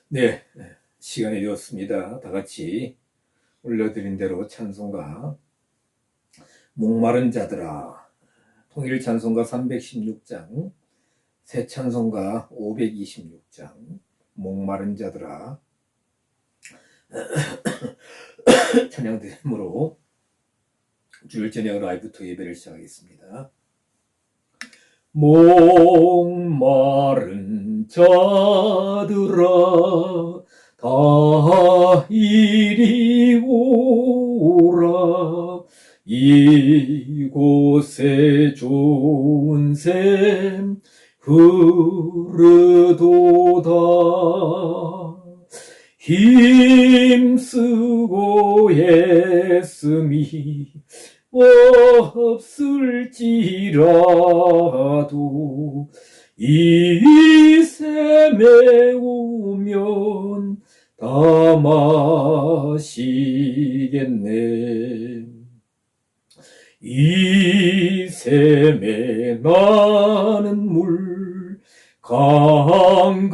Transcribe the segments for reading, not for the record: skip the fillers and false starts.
네, 시간이 되었습니다. 다 같이 올려드린 대로 찬송가 목마른 자들아, 통일 찬송가 316장, 새 찬송가 526장, 목마른 자들아 찬양 드림으로 주일 저녁 라이브 투 예배를 시작하겠습니다. 목마른 자들아 다 이리 오라. 이곳에 좋은 샘 흐르도다. 힘쓰고 애씀이 없을지라도 이 샘에 오면 다 마시겠네. 이 샘에 나는 물 강같이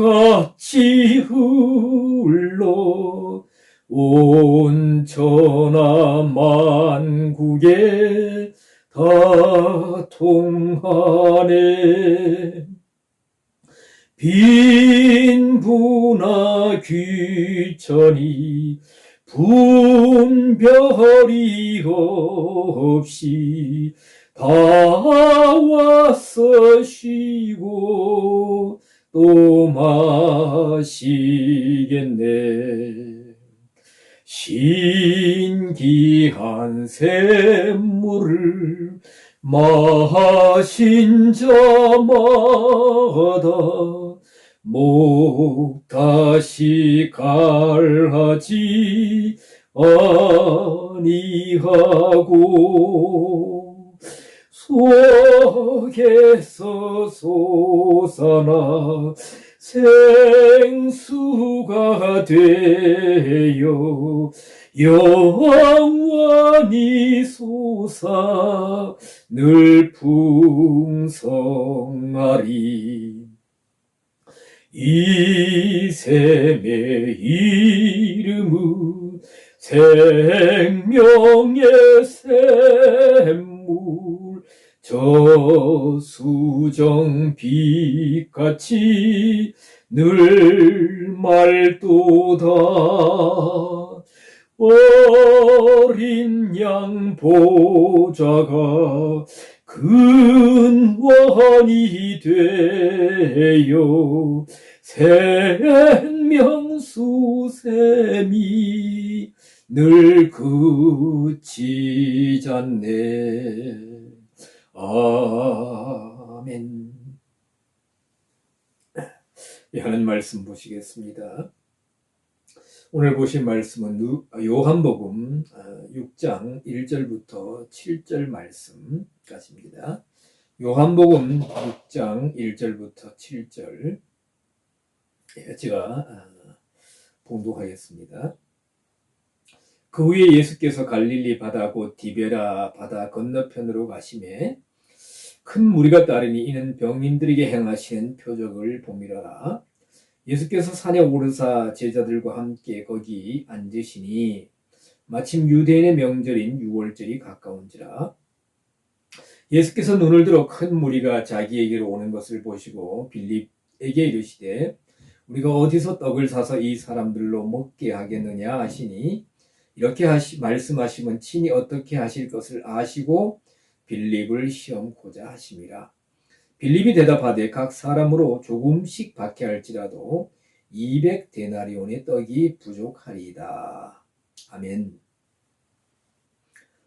흘러 온 천하 만국에 다 통하네. 빈부나 귀천이 분별이 없이 다 와서 쉬고 또 마시겠네. 신기한 샘물을 마신 자마다 목 다시 갈하지 아니하고 속에서 솟아나 생수가 되어 영원히 솟아 늘 풍성하리. 이 샘의 이름은 생명의 샘물, 저수정 빛같이 늘 맑도다. 어린 양 보좌가 근원이 되어 생명수샘이 늘 그치잖네. 아멘. 하는 말씀 보시겠습니다. 오늘 보신 말씀은 요한복음 6장 1절부터 7절 말씀까지입니다. 요한복음 6장 1절부터 7절 제가 봉독하겠습니다. 그 후에 예수께서 갈릴리 바다 곧 디베라 바다 건너편으로 가시매 큰 무리가 따르니 이는 병인들에게 행하시는 표적을 봄이라. 예수께서 산에 오르사 제자들과 함께 거기 앉으시니 마침 유대인의 명절인 유월절이 가까운지라. 예수께서 눈을 들어 큰 무리가 자기에게로 오는 것을 보시고 빌립에게 이르시되 우리가 어디서 떡을 사서 이 사람들로 먹게 하겠느냐 하시니 이렇게 말씀하시면 친히 어떻게 하실 것을 아시고 빌립을 시험고자 하심이라. 빌립이 대답하되 각 사람으로 조금씩 받게 할지라도 200데나리온의 떡이 부족하리이다. 아멘.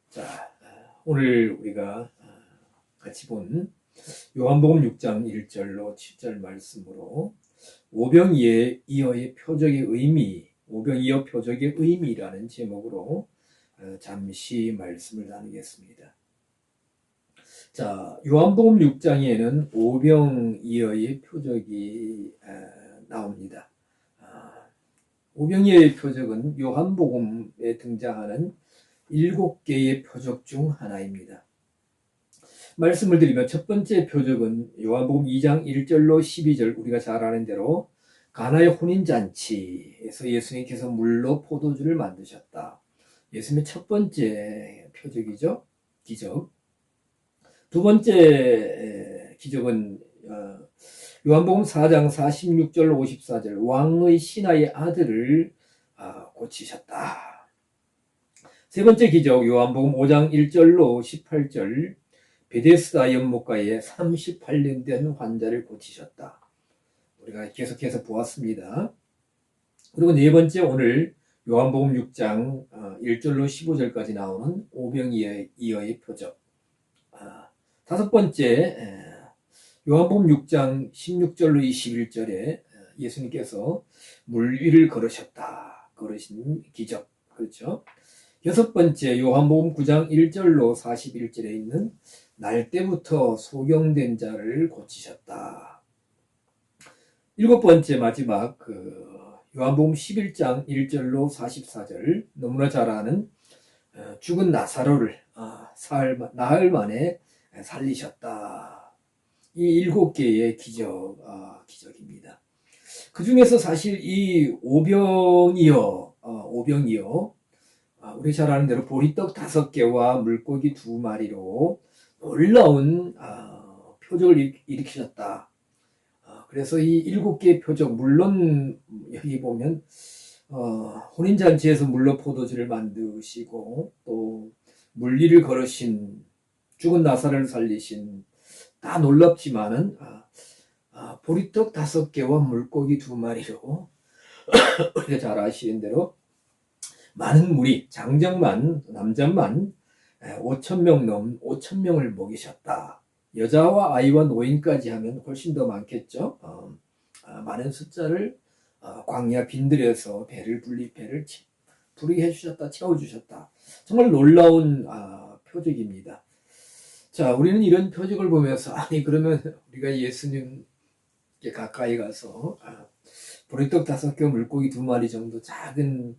자, 오늘 우리가 같이 본 요한복음 6장 1절로 7절 말씀으로 오병이어의 표적의 의미, 오병이어 표적의 의미라는 제목으로 잠시 말씀을 나누겠습니다. 자, 요한복음 6장에는 오병이어의 표적이 나옵니다. 오병이어의 표적은 요한복음에 등장하는 7개의 표적 중 하나입니다. 말씀을 드리면 첫 번째 표적은 요한복음 2장 1절로 12절 우리가 잘 아는 대로 가나의 혼인잔치에서 예수님께서 물로 포도주를 만드셨다. 예수님의 첫 번째 표적이죠. 기적. 두 번째 기적은 요한복음 4장 46절 54절 왕의 신하의 아들을 고치셨다. 세 번째 기적 요한복음 5장 1절로 18절 베데스다 연못가에 38년 된 환자를 고치셨다. 우리가 계속해서 보았습니다. 그리고 네 번째 오늘 요한복음 6장 1절로 15절까지 나오는 오병이어의 표적. 다섯 번째 요한복음 6장 16절로 21절에 예수님께서 물 위를 걸으신 기적. 그렇죠? 여섯 번째 요한복음 9장 1절로 41절에 있는 날 때부터 소경된 자를 고치셨다. 일곱 번째 마지막 요한복음 11장 1절로 44절 너무나 잘 아는 죽은 나사로를 나흘 만에 살리셨다. 이 일곱 개의 기적입니다. 그 중에서 사실 이 오병이어 우리 잘 아는 대로 보리떡 5개와 물고기 2마리로 놀라운 표적을 일으키셨다. 그래서 이 7개의 표적, 물론 여기 보면 혼인잔치에서 물로 포도주를 만드시고 또 물리를 걸으신 죽은 나사를 살리신 다 놀랍지만은 보리떡 5개와 물고기 2마리로 우리가 잘 아시는 대로 많은 무리, 장정만, 남자만 5,000명을 먹이셨다. 여자와 아이와 노인까지 하면 훨씬 더 많겠죠. 많은 숫자를 광야 빈들여서 배를 부르게 해주셨다, 채워주셨다. 정말 놀라운 표적입니다. 자, 우리는 이런 표적을 보면서 그러면 우리가 예수님께 가까이 가서 보리떡 5개, 물고기 2마리 정도 작은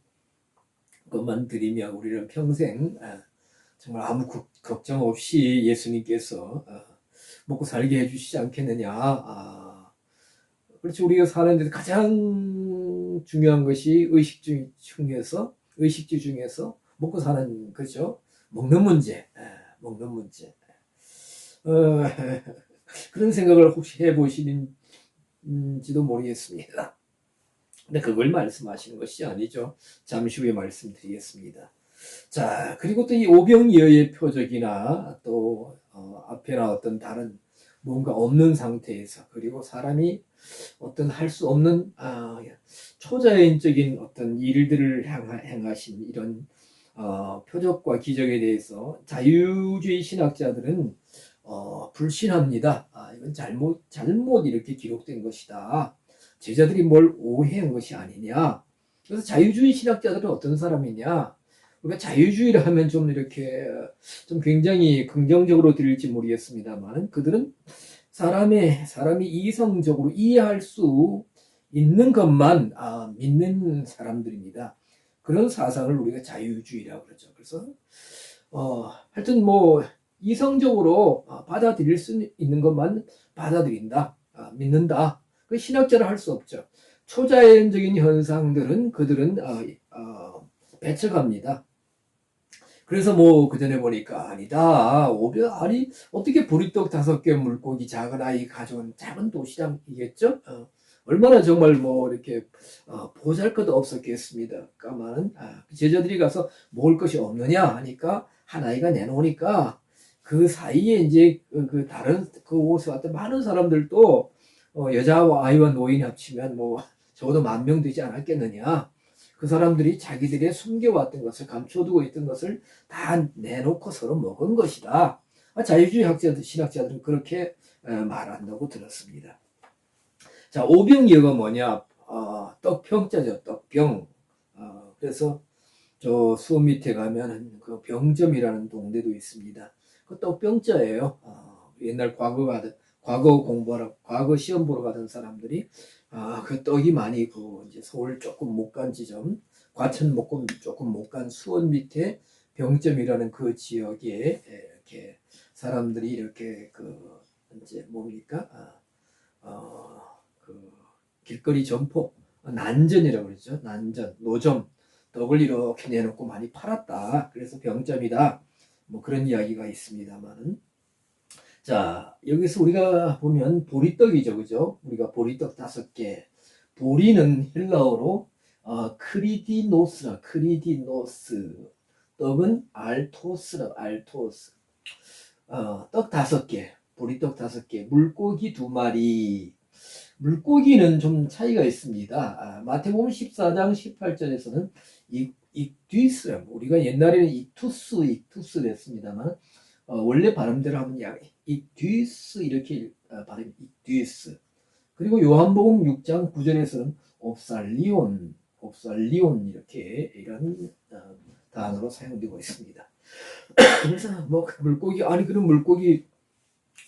것만 드리며 우리는 평생 정말 아무 걱정 없이 예수님께서 먹고 살게 해주시지 않겠느냐. 그렇지, 우리가 사는데 가장 중요한 것이 의식주 중에서 먹고 사는, 그죠? 먹는 문제. 그런 생각을 혹시 해보시는지도 모르겠습니다. 근데 그걸 말씀하시는 것이 아니죠. 잠시 후에 말씀드리겠습니다. 자, 그리고 또 이 오병이어의 표적이나 또 앞에 나왔던 다른 뭔가 없는 상태에서, 그리고 사람이 어떤 할 수 없는 초자연적인 어떤 일들을 행하신 이런 표적과 기적에 대해서 자유주의 신학자들은 불신합니다. 이건 잘못 이렇게 기록된 것이다. 제자들이 뭘 오해한 것이 아니냐. 그래서 자유주의 신학자들은 어떤 사람이냐. 우리가 자유주의를 하면 좀 이렇게 좀 굉장히 긍정적으로 들릴지 모르겠습니다만, 그들은 사람이 이성적으로 이해할 수 있는 것만 믿는 사람들입니다. 그런 사상을 우리가 자유주의라고 그러죠. 그래서 하여튼 뭐 이성적으로 받아들일 수 있는 것만 받아들인다, 믿는다. 그 신학자를 할 수 없죠. 초자연적인 현상들은 그들은 배척합니다. 그래서 뭐 그전에 보니까 아니다. 어떻게 보리떡 5개 물고기 작은 아이 가져온 작은 도시락이겠죠? 얼마나 정말 뭐 이렇게 보잘것 없었겠습니다. 까만 제자들이 가서 먹을 것이 없느냐 하니까 한 아이가 내놓으니까 그 사이에 이제 다른 그 곳에 왔던 많은 사람들도 여자와 아이와 노인이 합치면 뭐 적어도 10,000명 되지 않았겠느냐. 그 사람들이 자기들의 숨겨왔던 것을, 감춰두고 있던 것을 다 내놓고 서로 먹은 것이다. 자유주의 신학자들은 그렇게 말한다고 들었습니다. 자, 오병이어가 뭐냐? 떡병자죠, 떡병. 그래서 저 수업 밑에 가면 그 병점이라는 동네도 있습니다. 그 떡병자예요. 옛날 과거 시험 보러 가던 사람들이 그 떡이 많이 이제 서울 조금 못 간 지점, 과천 조금 못 간 수원 밑에 병점이라는 그 지역에 이렇게 사람들이 이렇게 이제 뭡니까? 길거리 점포, 난전이라고 그러죠. 난전, 노점, 떡을 이렇게 내놓고 많이 팔았다. 그래서 병점이다. 뭐 그런 이야기가 있습니다만은. 자, 여기서 우리가 보면 보리떡이죠. 그죠? 우리가 보리떡 5개. 보리는 헬라어로 크리디노스. 떡은 알토스. 떡 5개. 보리떡 5개. 물고기 2마리. 물고기는 좀 차이가 있습니다. 마태복음 14장 18절에서는 익두스, 우리가 옛날에는 익투스 냈습니다만, 원래 발음대로 하면 익두스 이렇게 발음, 익두스. 그리고 요한복음 6장 9절에서는 옵살리온 이렇게 이런 단어로 사용되고 있습니다. 그래서 뭐 물고기, 아니 그런 물고기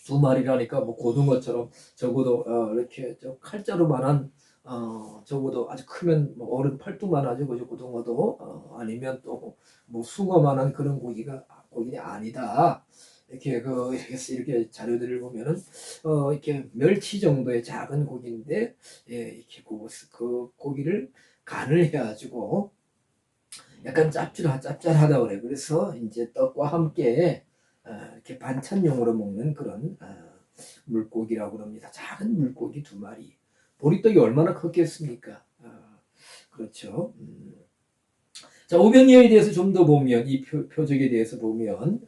2마리라니까 뭐 고등어처럼 적어도 이렇게 칼자루만한 적어도 아주 크면 뭐 어른 팔뚝만 하죠. 그죠? 고등어도 아니면 또 뭐 숭어만한 그런 고기가 아니다. 이렇게 이렇게 자료들을 보면은 이렇게 멸치 정도의 작은 고기인데, 예, 이렇게 그 고기를 간을 해가지고 약간 짭짤하다 그래. 그래서 이제 떡과 함께 이렇게 반찬용으로 먹는 그런 물고기라고 합니다. 작은 물고기 2마리. 보리떡이 얼마나 컸겠습니까? 그렇죠. 자, 오병이어에 대해서 좀 더 보면, 이 표적에 대해서 보면,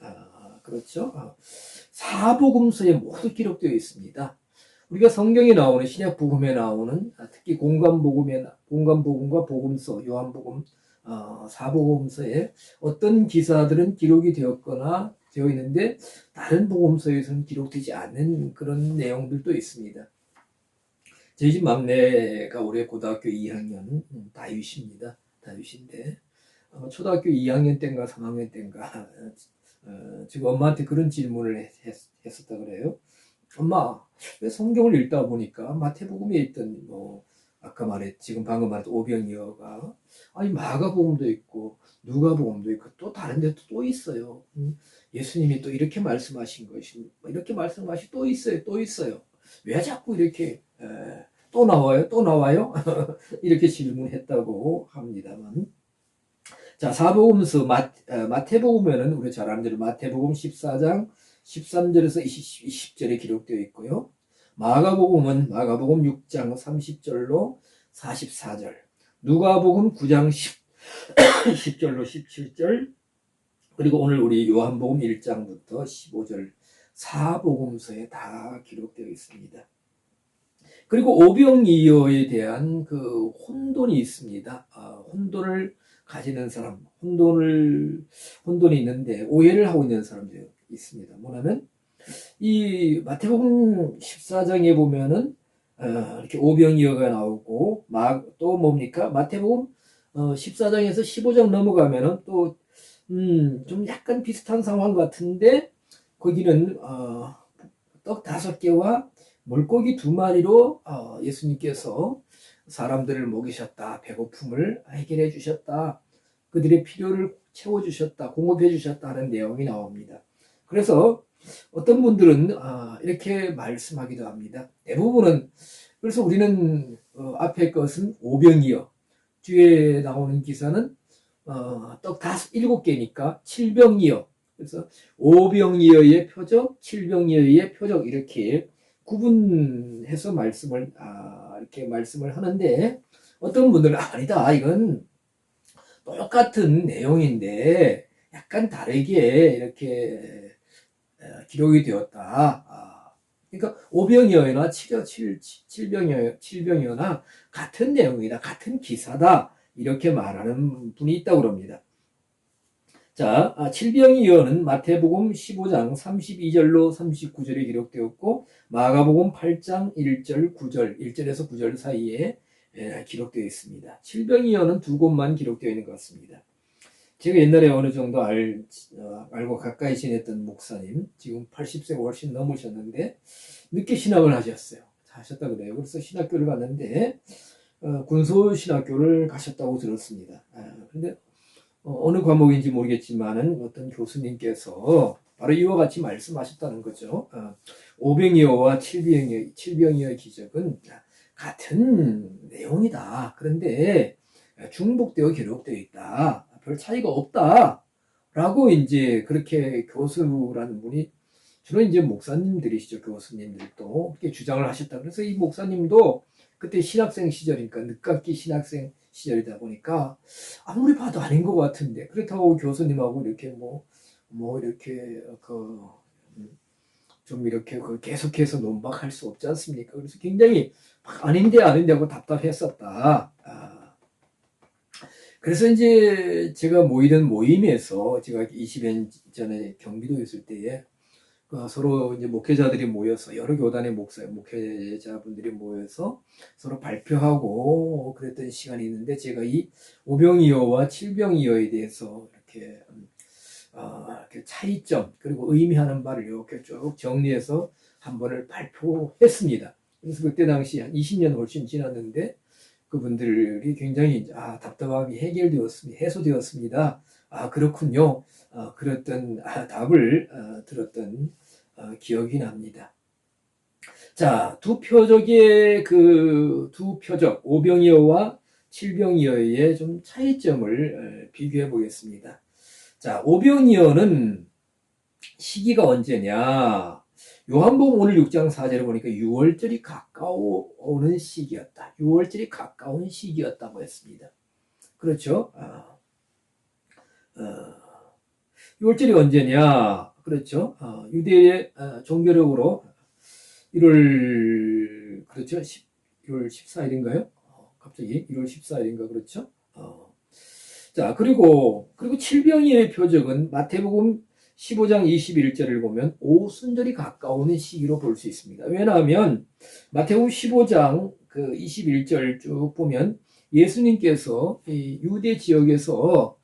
그렇죠. 사복음서에 모두 기록되어 있습니다. 우리가 성경에 나오는, 신약복음에 나오는, 특히 공간복음과 복음서, 요한복음, 사복음서에 어떤 기사들은 기록이 되었거나 되어 있는데, 다른 복음서에서는 기록되지 않는 그런 내용들도 있습니다. 저희 집 막내가 올해 고등학교 2학년 다윗입니다. 다윗인데 초등학교 2학년 때인가 3학년 때인가 지금 엄마한테 그런 질문을 했었다 그래요. 엄마, 왜 성경을 읽다 보니까 마태복음에 있던 뭐 아까 지금 방금 말했던 오병이어가 아니 마가복음도 있고 누가복음도 있고 또 다른 데도 또 있어요. 예수님이 또 이렇게 말씀하신 것이 이렇게 말씀하시 또 있어요. 왜 자꾸 이렇게 또 나와요? 이렇게 질문했다고 합니다만. 자, 사복음서 마태복음에는 우리 잘 아는 대로 마태복음 14장 13절에서 20절에 기록되어 있고요. 마가복음은 마가복음 6장 30절로 44절, 누가복음 9장 10절로 17절, 그리고 오늘 우리 요한복음 1장부터 15절 사복음서에 다 기록되어 있습니다. 그리고 오병이어에 대한 그 혼돈이 있습니다. 혼돈을 가지는 사람, 혼돈이 있는데 오해를 하고 있는 사람들이 있습니다. 뭐냐면 이 마태복음 14장에 보면은 이렇게 오병이어가 나오고 또 뭡니까? 마태복음 14장에서 15장 넘어가면은 또 좀 약간 비슷한 상황 같은데 거기는 떡 5개와 물고기 2마리로 예수님께서 사람들을 먹이셨다. 배고픔을 해결해 주셨다. 그들의 필요를 채워주셨다. 공급해 주셨다 하는 내용이 나옵니다. 그래서 어떤 분들은 이렇게 말씀하기도 합니다. 대부분은 그래서 우리는 앞에 것은 오병이어, 뒤에 나오는 기사는 떡 7개니까 7병이어. 그래서 오병이어의 표적, 7병이어의 표적 이렇게 구분해서 이렇게 말씀을 하는데 어떤 분들은 아니다. 이건 똑같은 내용인데 약간 다르게 이렇게 기록이 되었다. 그러니까 오병이어나 7병이어나 같은 내용이다. 같은 기사다. 이렇게 말하는 분이 있다고 합니다. 자, 7병이어는 마태복음 15장 32절로 39절에 기록되었고 마가복음 8장 1절에서 9절 사이에 기록되어 있습니다. 7병이어는 2곳만 기록되어 있는 것 같습니다. 제가 옛날에 어느 정도 알고 가까이 지냈던 목사님, 지금 80세가 훨씬 넘으셨는데 늦게 신학을 하셨다 그래요. 그래서 신학교를 갔는데 군소신학교를 가셨다고 들었습니다. 그런데 어느 과목인지 모르겠지만은 어떤 교수님께서 바로 이와 같이 말씀하셨다는 거죠. 오병이어와 칠병이어의 기적은 같은 내용이다. 그런데 중복되어 기록되어 있다. 별 차이가 없다. 라고 이제 그렇게 교수라는 분이 주로 이제 목사님들이시죠. 교수님들도 그렇게 주장을 하셨다. 그래서 이 목사님도 그때 신학생 시절이니까 늦깎이 신학생 시절이다 보니까 아무리 봐도 아닌 것 같은데 그렇다고 교수님하고 이렇게 뭐 이렇게 좀 이렇게 계속해서 논박할 수 없지 않습니까? 그래서 굉장히 아닌데 하고 답답했었다. 그래서 이제 제가 모이던 모임에서 제가 20년 전에 경기도에 있을 때에 서로 이제 목회자들이 모여서 여러 교단의 목회자분들이 모여서 서로 발표하고 그랬던 시간이 있는데 제가 이 오병이어와 칠병이어에 대해서 이렇게 차이점 그리고 의미하는 바를 이렇게 쭉 정리해서 한 번을 발표했습니다. 그래서 그때 당시 한 20년 훨씬 지났는데 그분들이 굉장히 답답함이 해소되었습니다. 그렇군요. 그랬던 답을 들었던 기억이 납니다. 자, 두 표적 오병이어와 칠병이어의 좀 차이점을 비교해 보겠습니다. 자, 오병이어는 시기가 언제냐? 요한복음 오늘 6장 4절에 보니까 6월절이 가까워오는 시기였다. 6월절이 가까운 시기였다고 했습니다. 그렇죠? 6월절이 언제냐? 그렇죠? 유대의 종교력으로 1월 그렇죠? 1월 14일인가요? 갑자기 1월 14일인가 그렇죠? 자, 그리고 칠병이의 표적은 마태복음 15장 21절을 보면 오순절이 가까우는 시기로 볼 수 있습니다. 왜냐하면 마태복음 15장 21절 쭉 보면 예수님께서 이 유대 지역에서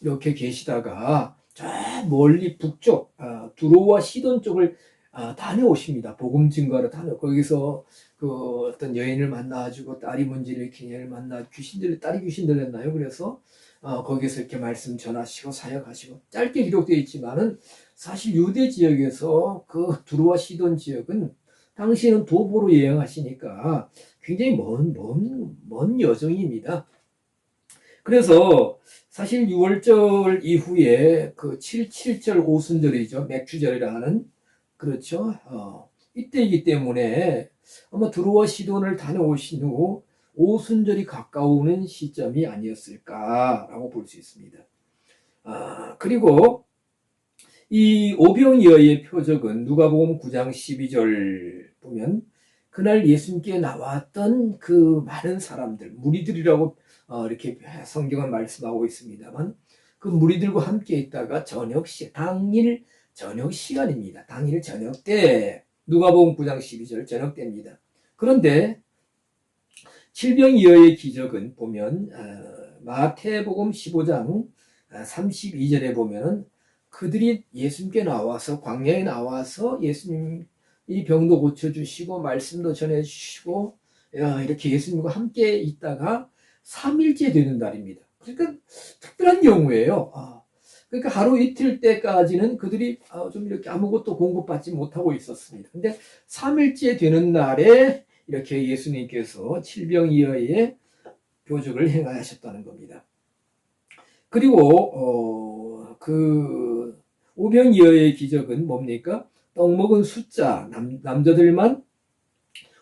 이렇게 계시다가 저 멀리 북쪽 두로와 시돈 쪽을 다녀오십니다. 복음 증거하러 거기서 어떤 여인을 만나가지고 딸이 문제를 기녀를 만나 딸이 귀신 들렸나요? 그래서 거기서 이렇게 말씀 전하시고 사역하시고 짧게 기록되어 있지만은 사실 유대 지역에서 두로와 시돈 지역은 당시에는 도보로 여행하시니까 굉장히 먼 여정입니다. 그래서 사실 6월절 이후에 7절 오순절이죠. 맥주절이라 하는 그렇죠. 이때이기 때문에 아마 두로와 시돈을 다녀오신 후 오순절이 가까우는 시점이 아니었을까라고 볼 수 있습니다. 그리고 이 오병이어의 표적은 누가복음 9장 12절 보면 그날 예수님께 나왔던 그 많은 사람들, 무리들이라고 이렇게 성경은 말씀하고 있습니다만 그 무리들과 함께 있다가 당일 저녁 시간입니다. 당일 저녁 때 누가복음 9장 12절 저녁 때입니다. 그런데 칠병이어의 기적은 보면 마태복음 15장 32절에 보면은 그들이 예수님께 나와서 광야에 나와서 예수님 이 병도 고쳐주시고 말씀도 전해주시고 이렇게 예수님과 함께 있다가 3일째 되는 날입니다. 그러니까 특별한 경우예요. 그러니까 하루 이틀 때까지는 그들이 좀 이렇게 아무것도 공급받지 못하고 있었습니다. 근데 3일째 되는 날에 이렇게 예수님께서 칠병이어의 표적을 행하셨다는 겁니다. 그리고 오병이어의 기적은 뭡니까? 떡 먹은 숫자 남자들만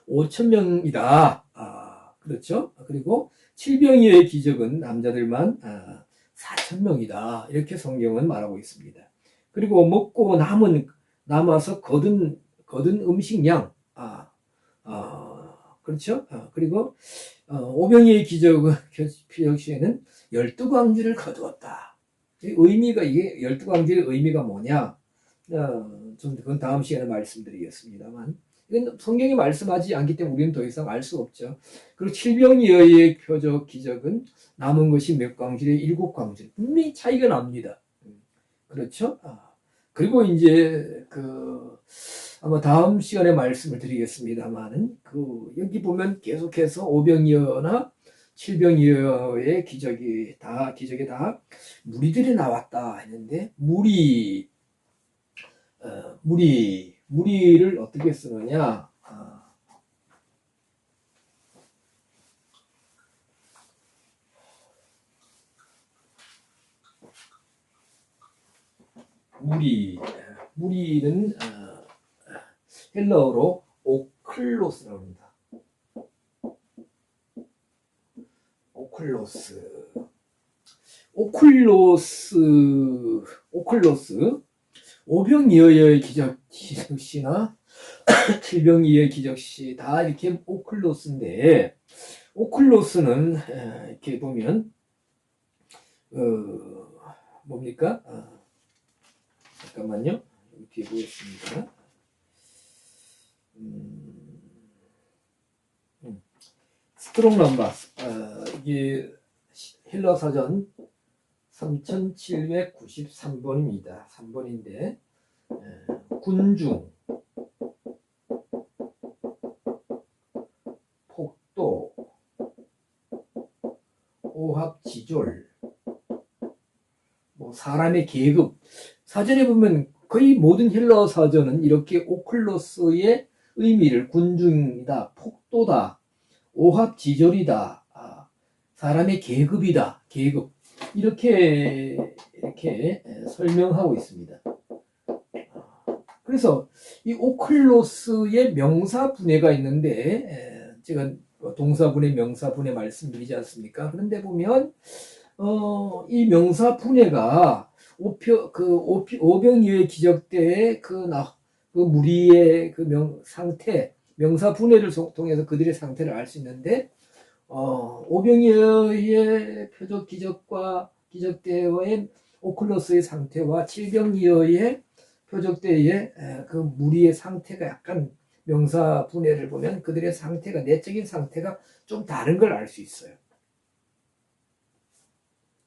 5,000명이다. 그렇죠? 그리고 칠병이어의 기적은 남자들만 4,000명이다. 이렇게 성경은 말하고 있습니다. 그리고 먹고 남아서 거둔 음식량 그렇죠? 그리고 오병이어의 기적은 표적시에는 12광주를 거두었다. 의미가 이게 12광주의 의미가 뭐냐? 좀 그건 다음 시간에 말씀드리겠습니다만 이건 성경이 말씀하지 않기 때문에 우리는 더 이상 알 수 없죠. 그리고 칠병이어의 표적 기적은 남은 것이 몇 광주에 7광주. 분명히 차이가 납니다. 그렇죠? 그리고 이제 아마 다음 시간에 말씀을 드리겠습니다만은 여기 보면 계속해서 오병이어나 칠병이어의 기적이 다 무리들이 나왔다 했는데 무리를 어떻게 쓰느냐? 무리는 헬라어로 오클로스라고 합니다. 오클로스. 오병이어의 기적시나 칠병이어의 기적시 다 이렇게 오클로스인데, 오클로스는 이렇게 보면 뭡니까? 잠깐만요. 이렇게 보겠습니다. 스트롱 럼바. 이게 헬라 사전 3793번입니다. 3번인데, 군중, 폭도, 오합지졸, 뭐 사람의 계급. 사전에 보면 거의 모든 헬라어 사전은 이렇게 오클로스의 의미를 군중이다, 폭도다, 오합지졸이다, 사람의 계급이다, 계급, 이렇게 설명하고 있습니다. 그래서 이 오클로스의 명사 분해가 있는데, 제가 동사분해, 명사분해 말씀드리지 않습니까? 그런데 보면 이 명사 분해가 오병이어의 기적 때의 그 무리의 그 상태, 명사 분해를 통해서 그들의 상태를 알 수 있는데, 오병이어의 표적 기적 때의 오클로스의 상태와 칠병이어의 표적 때의 그 무리의 상태가 약간 명사 분해를 보면 그들의 상태가, 내적인 상태가 좀 다른 걸 알 수 있어요.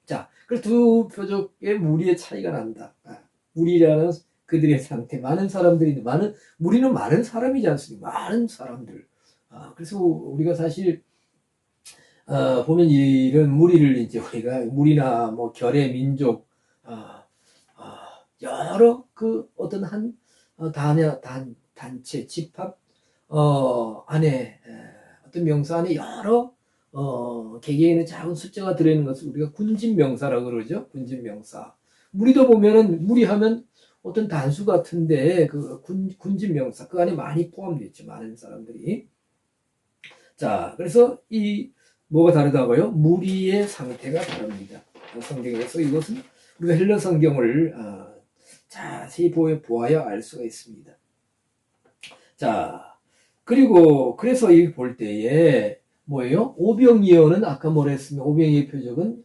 자, 그래서 두 표적의 무리의 차이가 난다. 무리라는 그들의 상태, 무리는 많은 사람이지 않습니까? 많은 사람들. 그래서 우리가 사실 보면 이런 무리를 이제 우리가 무리나 뭐 결의 민족, 여러 그 어떤 한 단체 집합 안에, 어떤 명사 안에 여러 개개인의 작은 숫자가 들어있는 것을 우리가 군집명사라고 그러죠. 군집명사. 무리도 보면은 무리하면 어떤 단수 같은데 그 군집명사 그 안에 많이 포함되어 있죠. 많은 사람들이. 자, 그래서 이 뭐가 다르다고요? 무리의 상태가 다릅니다. 성경에서 이것은 우리가 헬라 성경을 자세히 보아야 알 수가 있습니다. 자, 그리고 그래서 이 볼 때에 뭐예요? 오병이어는 아까 뭐라 했습니까? 오병이어 표적은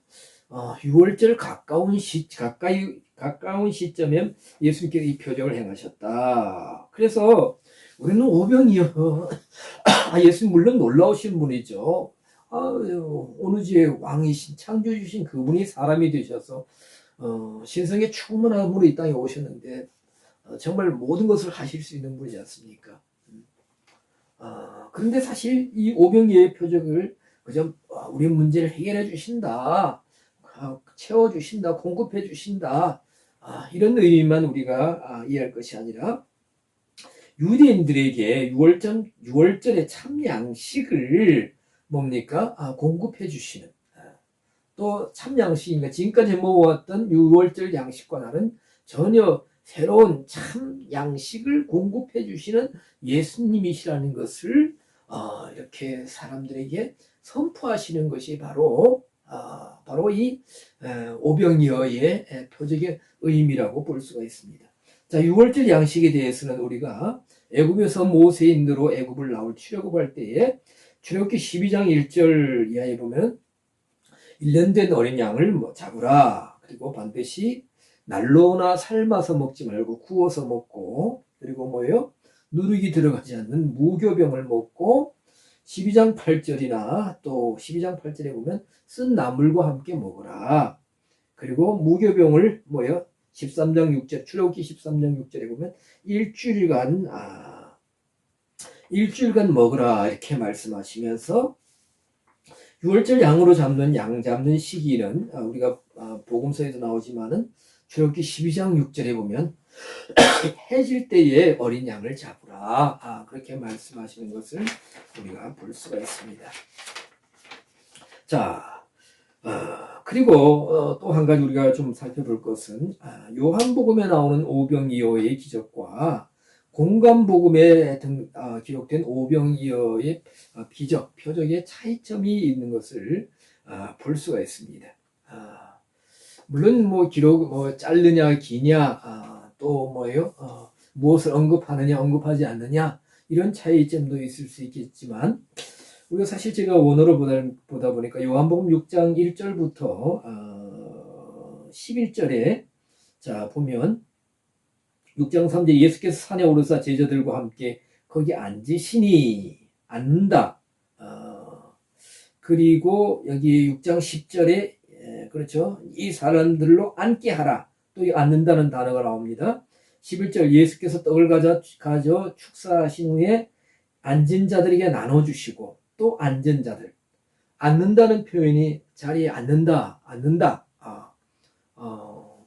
6월절 가까운 시점에 예수님께서 이 표적을 행하셨다. 그래서 우리는 오병이어 예수님 물론 놀라우신 분이죠. 어느 지의 왕이신 창조주신 그분이 사람이 되셔서 신성의 충만함으로 이 땅에 오셨는데 정말 모든 것을 하실 수 있는 분이지 않습니까? 그런데 사실 이 오병이어의 표적을 그저 우리 문제를 해결해 주신다, 채워 주신다, 공급해 주신다, 이런 의미만 우리가 이해할 것이 아니라 유대인들에게 6월절의 참 양식을 뭡니까? 공급해 주시는, 또 참 양식인가, 지금까지 먹어왔던 6월절 양식과 다른 전혀 새로운 참 양식을 공급해 주시는 예수님이시라는 것을 이렇게 사람들에게 선포하시는 것이 바로 이 오병이어의 표적의 의미라고 볼 수가 있습니다. 자, 6월절 양식에 대해서는 우리가 애굽에서 모세의 인도로 애굽을 나올 출애굽할 때에 출애굽기 12장 1절 이하에 보면 1년 된 어린 양을 잡으라. 그리고 반드시 날로나 삶아서 먹지 말고 구워서 먹고, 그리고 뭐예요? 누룩이 들어가지 않는 무교병을 먹고, 12장 8절이나 또 12장 8절에 보면 쓴 나물과 함께 먹어라. 그리고 무교병을 뭐예요? 13장 6절, 출애굽기 13장 6절에 보면 일주일간 먹으라 이렇게 말씀하시면서 6월절 양으로 양 잡는 시기는 우리가 복음서에도 나오지만은 출애굽기 12장 6절에 보면 해질 때에 어린 양을 잡으라. 그렇게 말씀하시는 것을 우리가 볼 수가 있습니다. 자, 그리고 또 한 가지 우리가 좀 살펴볼 것은 요한복음에 나오는 오병이어의 기적과 공관복음에 기록된 오병이어의 기적, 표적의 차이점이 있는 것을 볼 수가 있습니다. 물론 뭐 기록 뭐 짧느냐 기냐 또 뭐예요? 무엇을 언급하느냐 언급하지 않느냐 이런 차이점도 있을 수 있겠지만 우리가 사실 제가 원어로 보다 보니까 요한복음 6장 1절부터 11절에 자 보면 6장 3절 예수께서 산에 오르사 제자들과 함께 거기 앉는다. 그리고 여기 6장 10절에 그렇죠. 이 사람들로 앉게 하라. 또 이 앉는다는 단어가 나옵니다. 11절 예수께서 떡을 가져 축사하신 후에 앉은 자들에게 나눠주시고 또 앉은 자들. 앉는다는 표현이 자리에 앉는다.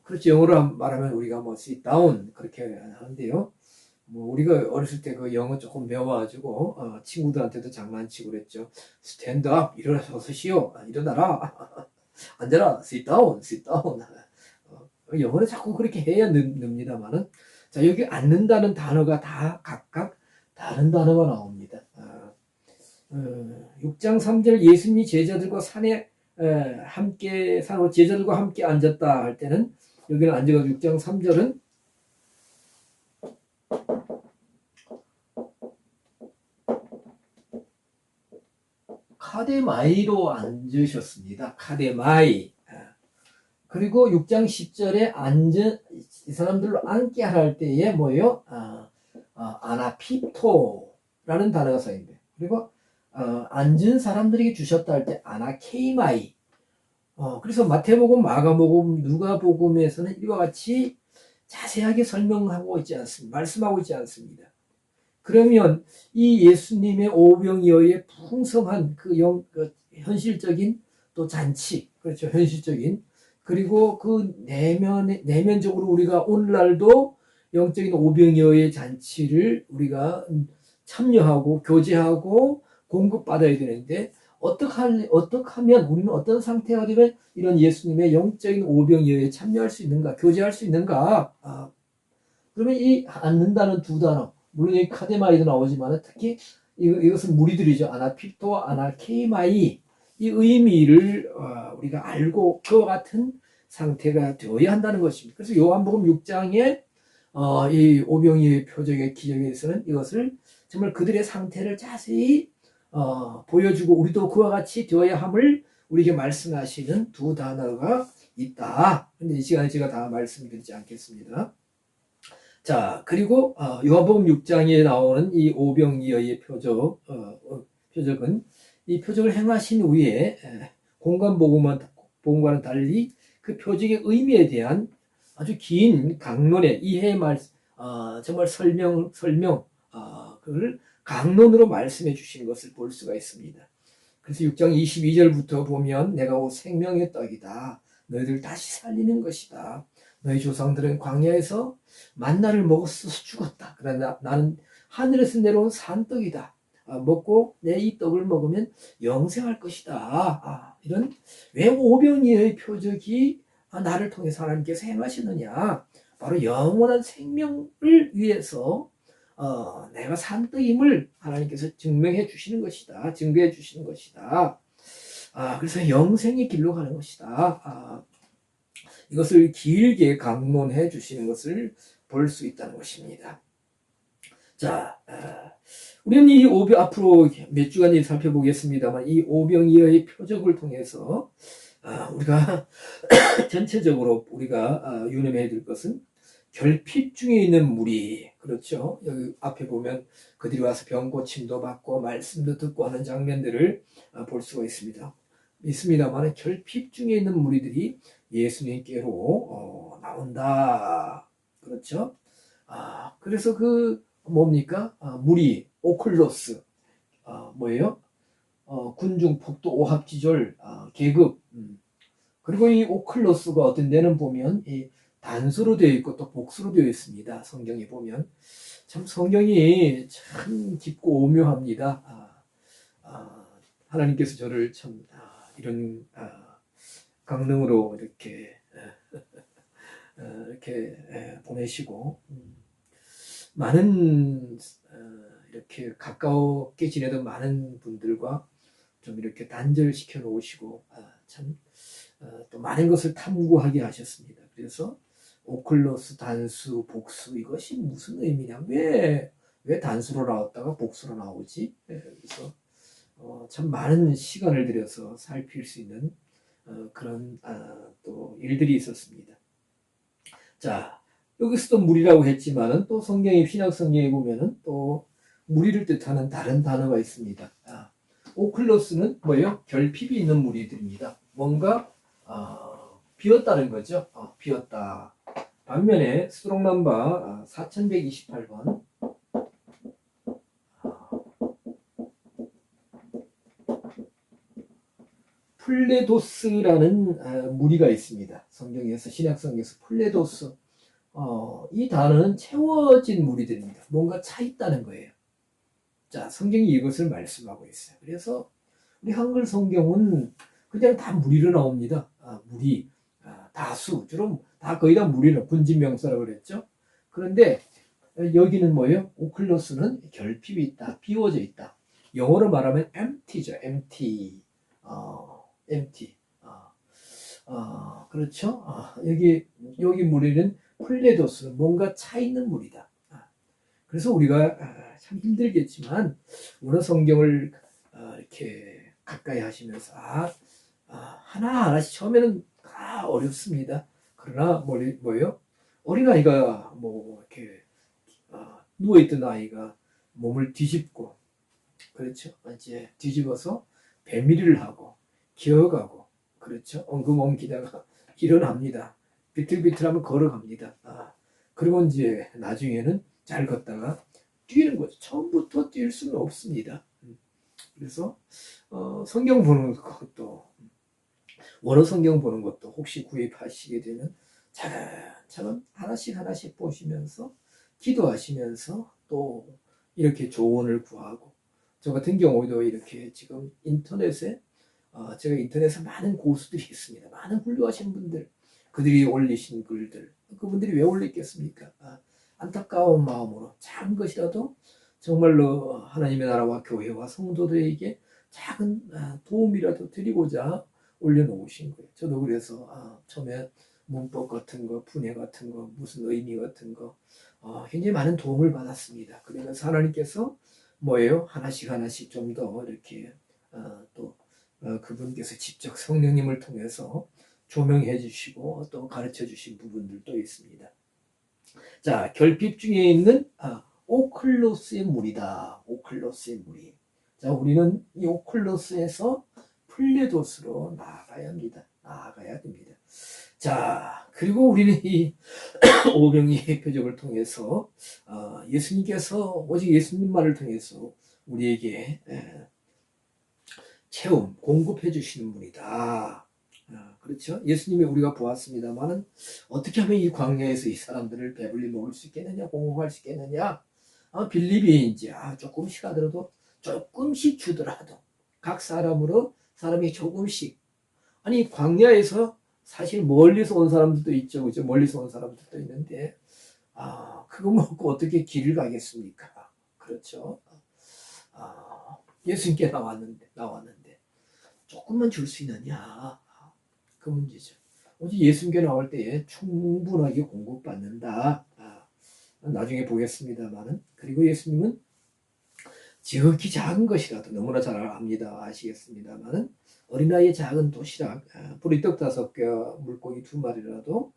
그렇죠. 영어로 말하면 우리가 뭐 sit down 그렇게 하는데요. 뭐 우리가 어렸을 때 그 영어 조금 배워가지고 친구들한테도 장난치고 그랬죠. stand up 일어나서 쉬어. 일어나라. 앉아라. sit down. 영어는 자꾸 그렇게 해야 늡니다만은 자 여기 앉는다는 단어가 다 각각 다른 단어가 나옵니다. 6장 3절 예수님이 제자들과 산에 함께 산으로 제자들과 함께 앉았다 할 때는 여기는 앉아가지고 6장 3절은 카데마이로 앉으셨습니다. 카데마이. 그리고 6장 10절에 이 사람들로 앉게 할 때에 뭐예요? 아나피토라는 단어가 써있는데 그리고 앉은 사람들에게 주셨다 할 때 아나케이마이. 그래서 마태복음, 마가복음, 누가복음에서는 이와 같이 자세하게 설명하고 있지 않습니다. 말씀하고 있지 않습니다. 그러면 이 예수님의 오병이어의 풍성한 그 현실적인 또 잔치, 그렇죠. 현실적인 그리고 그 내면적으로 우리가 오늘날도 영적인 오병이어의 잔치를 우리가 참여하고 교제하고 공급받아야 되는데 어떻게 하면 우리는 어떤 상태가 되면 이런 예수님의 영적인 오병이어에 참여할 수 있는가, 교제할 수 있는가? 그러면 이 앉는다는 두 단어, 물론 여기 카데마이도 나오지만 특히 이것은 무리들이죠. 아나피토, 아나케이마이 이 의미를 우리가 알고 그와 같은 상태가 되어야 한다는 것입니다. 그래서 요한복음 6장에 이 오병이어의 표적의 기적에 대해서는 이것을 정말 그들의 상태를 자세히 보여주고 우리도 그와 같이 되어야 함을 우리에게 말씀하시는 두 단어가 있다. 근데 이 시간에 제가 다 말씀드리지 않겠습니다. 자, 그리고 요한복음 6장에 나오는 이 오병이어의 표적은 이 표적을 행하신 후에 공관복음과는 달리 그 표적의 의미에 대한 아주 긴 강론의 이해 정말 그걸 강론으로 말씀해 주신 것을 볼 수가 있습니다. 그래서 6장 22절부터 보면 내가 곧 생명의 떡이다. 너희들 다시 살리는 것이다. 너희 조상들은 광야에서 만나를 먹었어서 죽었다. 그러나 나는 하늘에서 내려온 산떡이다. 먹고 내 이 떡을 먹으면 영생할 것이다. 이런 왜 오병이어의 표적이 나를 통해서 하나님께서 행하시느냐. 바로 영원한 생명을 위해서 내가 산떡임을 하나님께서 증명해 주시는 것이다. 증거해 주시는 것이다. 그래서 영생의 길로 가는 것이다. 이것을 길게 강론해 주시는 것을 볼 수 있다는 것입니다. 자, 우리는 이 앞으로 몇 주간 살펴보겠습니다만 이 오병이어의 표적을 통해서 우리가 전체적으로 우리가 유념해야 될 것은 결핍 중에 있는 무리, 그렇죠. 여기 앞에 보면 그들이 와서 병 고침도 받고 말씀도 듣고 하는 장면들을 볼 수가 있습니다만 결핍 중에 있는 무리들이 예수님께로 나온다. 그렇죠. 그래서 뭡니까? 무리, 오클로스, 뭐예요? 군중, 폭도, 오합지졸, 계급. 그리고 이 오클로스가 어떤 데는 보면 이 단수로 되어 있고 또 복수로 되어 있습니다. 성경에 보면 참 성경이 참 깊고 오묘합니다. 하나님께서 저를 참 이런 강릉으로 이렇게 보내시고 많은 이렇게 가까웠게 지내던 많은 분들과 좀 이렇게 단절시켜 놓으시고 참 또 많은 것을 탐구하게 하셨습니다. 그래서 오클로스, 단수, 복수 이것이 무슨 의미냐? 왜 단수로 나왔다가 복수로 나오지? 그래서 참 많은 시간을 들여서 살필 수 있는 그런 또 일들이 있었습니다. 자, 여기서도 물이라고 했지만은 또 성경의 신약 성경에 보면은 또 무리를 뜻하는 다른 단어가 있습니다. 오클로스는 뭐예요? 결핍이 있는 무리들입니다. 뭔가 비었다는 거죠. 비었다. 반면에 스트롱넘버 4128번 플레도스라는 무리가 있습니다. 성경에서 신약성경에서 플레도스 이 단어는 채워진 무리들입니다. 뭔가 차 있다는 거예요. 자, 성경이 이것을 말씀하고 있어요. 그래서 우리 한글 성경은 그냥 다 무리로 나옵니다. 무리, 다수, 주로 다 거의 다 무리로 군진명사라고 그랬죠. 그런데 여기는 뭐예요? 오클로스는 결핍이 있다, 비워져 있다. 영어로 말하면 empty죠, empty, empty. 그렇죠. 여기 무리는 플레도스는 뭔가 차 있는 무리다. 그래서 우리가 참 힘들겠지만 원어 성경을 이렇게 가까이 하시면서 하나하나씩 처음에는 어렵습니다. 그러나 뭐예요? 어린아이가 뭐 이렇게 누워있던 아이가 몸을 뒤집고 그렇죠. 이제 뒤집어서 배밀이를 하고 기어가고 그렇죠. 엉금엉기다가 일어납니다. 비틀비틀하면 걸어갑니다. 그리고 이제 나중에는 잘 걷다가 뛰는 거죠. 처음부터 뛸 수는 없습니다. 그래서 성경 보는 것도 원어 성경 보는 것도 혹시 구입하시게 되면 차근차근 하나씩 보시면서 기도하시면서 또 이렇게 조언을 구하고 저 같은 경우도 이렇게 지금 인터넷에 제가 인터넷에 많은 고수들이 있습니다. 많은 훌륭하신 분들 그들이 올리신 글들 그분들이 왜 올렸겠습니까? 안타까운 마음으로 작은 것이라도 정말로 하나님의 나라와 교회와 성도들에게 작은 도움이라도 드리고자 올려놓으신 거예요. 저도 그래서 처음에 문법 같은 거, 분해 같은 거, 무슨 의미 같은 거 굉장히 많은 도움을 받았습니다. 그러면서 하나님께서 뭐예요? 하나씩 좀 더 이렇게 또 그분께서 직접 성령님을 통해서 조명해 주시고 또 가르쳐 주신 부분들도 있습니다. 자, 결핍 중에 있는 오클로스의 무리다. 오클로스의 무리. 자, 우리는 이 오클로스에서 플레도스로 나아가야 합니다. 나아가야 됩니다. 자, 그리고 우리는 이 오병이의 표적을 통해서 예수님께서 오직 예수님만을 통해서 우리에게 체험, 공급해 주시는 분이다. 그렇죠? 예수님이 우리가 보았습니다만은 어떻게 하면 이 광야에서 이 사람들을 배불리 먹을 수 있겠느냐, 공급할 수 있겠느냐? 빌립이 조금씩 하더라도 조금씩 주더라도 각 사람이 조금씩 아니 광야에서 사실 멀리서 온 사람들도 있죠, 그죠? 멀리서 온 사람들도 있는데 그거 먹고 어떻게 길을 가겠습니까? 그렇죠? 예수님께 나왔는데 조금만 줄 수 있느냐? 그 문제죠. 오직 예수님께 나올 때에 충분하게 공급받는다. 나중에 보겠습니다만은 그리고 예수님은 지극히 작은 것이라도 너무나 잘 압니다. 아시겠습니다만은 어린아이의 작은 도시락 보리떡 5개 물고기 2마리라도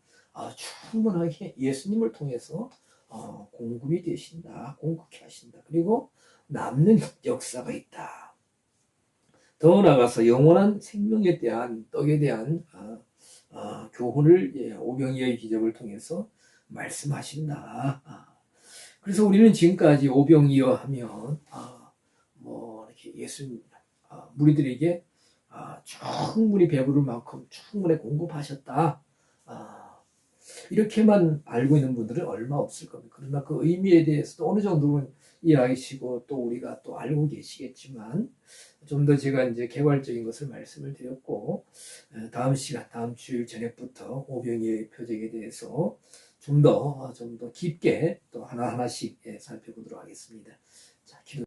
충분하게 예수님을 통해서 공급이 되신다. 공급케 하신다. 그리고 남는 역사가 있다. 더 나아가서 영원한 생명에 대한 떡에 대한 교훈을 오병이어의 기적을 통해서 말씀하신다. 그래서 우리는 지금까지 오병이어 하면 뭐 이렇게 예수 무리들에게 충분히 배부를 만큼 충분히 공급하셨다. 이렇게만 알고 있는 분들은 얼마 없을 겁니다. 그러나 그 의미에 대해서도 어느 정도는 이해하시고 또 우리가 또 알고 계시겠지만 좀 더 제가 이제 개괄적인 것을 말씀을 드렸고 다음 시간, 다음 주일 저녁부터 오병이의 표적에 대해서 좀 더 깊게 또 하나하나씩 살펴보도록 하겠습니다. 자, 기도.